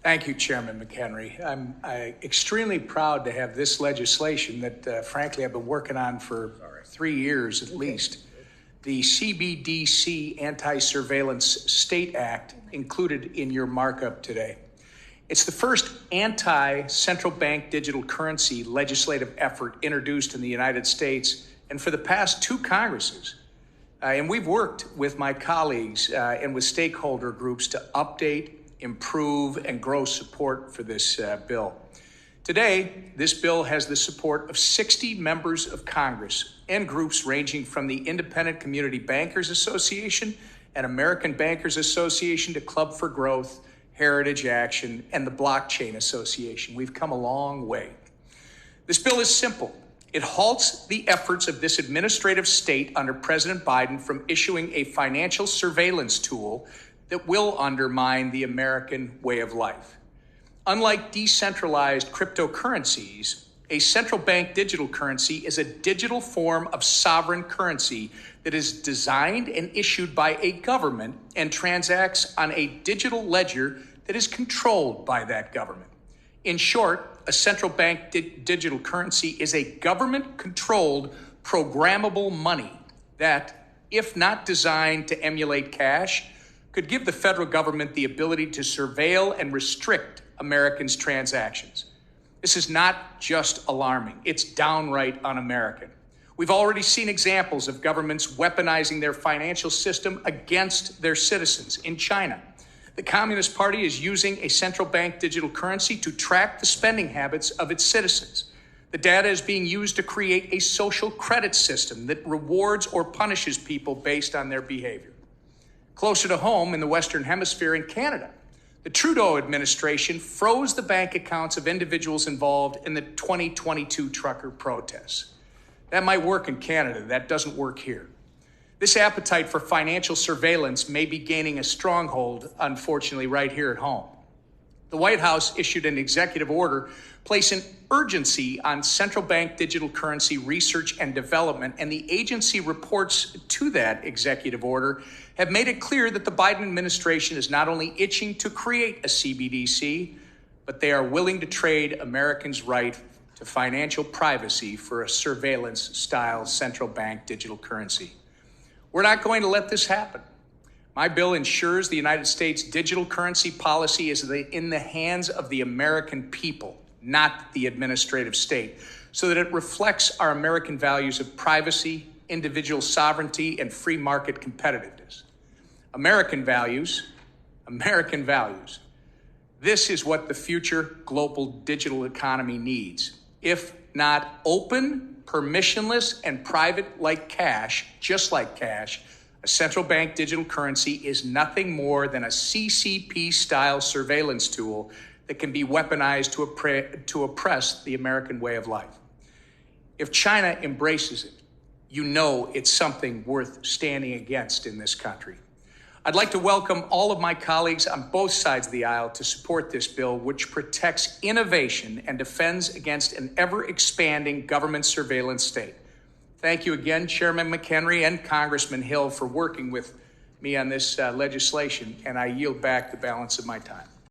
Thank you, Chairman McHenry. I'm extremely proud to have this legislation that, frankly, I've been working on for 3 years at least. The CBDC Anti-Surveillance State Act included in your markup today. It's the first anti-central bank digital currency legislative effort introduced in the United States and for the past 2 Congresses. And we've worked with my colleagues and with stakeholder groups to update, improve, and grow support for this bill. Today, this bill has the support of 60 members of Congress and groups ranging from the Independent Community Bankers Association and American Bankers Association to Club for Growth, Heritage Action, and the Blockchain Association. We've come a long way. This bill is simple. It halts the efforts of this administrative state under President Biden from issuing a financial surveillance tool that will undermine the American way of life. Unlike decentralized cryptocurrencies, a central bank digital currency is a digital form of sovereign currency that is designed and issued by a government and transacts on a digital ledger that is controlled by that government. In short, a central bank digital currency is a government-controlled, programmable money that, if not designed to emulate cash, could give the federal government the ability to surveil and restrict Americans' transactions. This is not just alarming, it's downright un-American. We've already seen examples of governments weaponizing their financial system against their citizens. In China, the Communist Party is using a central bank digital currency to track the spending habits of its citizens. The data is being used to create a social credit system that rewards or punishes people based on their behavior. Closer to home, in the Western Hemisphere in Canada, the Trudeau administration froze the bank accounts of individuals involved in the 2022 trucker protests. That might work in Canada. That doesn't work here. This appetite for financial surveillance may be gaining a stronghold, unfortunately, right here at home. The White House issued an executive order placing urgency on central bank digital currency research and development, and the agency reports to that executive order have made it clear that the Biden administration is not only itching to create a CBDC, but they are willing to trade Americans' right to financial privacy for a surveillance-style central bank digital currency. We're not going to let this happen. My bill ensures the United States digital currency policy is in the hands of the American people, not the administrative state, so that it reflects our American values of privacy, individual sovereignty, and free market competitiveness. American values. This is what the future global digital economy needs. If not open, permissionless, and private like cash, just like cash, a central bank digital currency is nothing more than a CCP-style surveillance tool that can be weaponized to oppress the American way of life. If China embraces it, you know it's something worth standing against in this country. I'd like to welcome all of my colleagues on both sides of the aisle to support this bill, which protects innovation and defends against an ever-expanding government surveillance state. Thank you again, Chairman McHenry and Congressman Hill, for working with me on this legislation, and I yield back the balance of my time.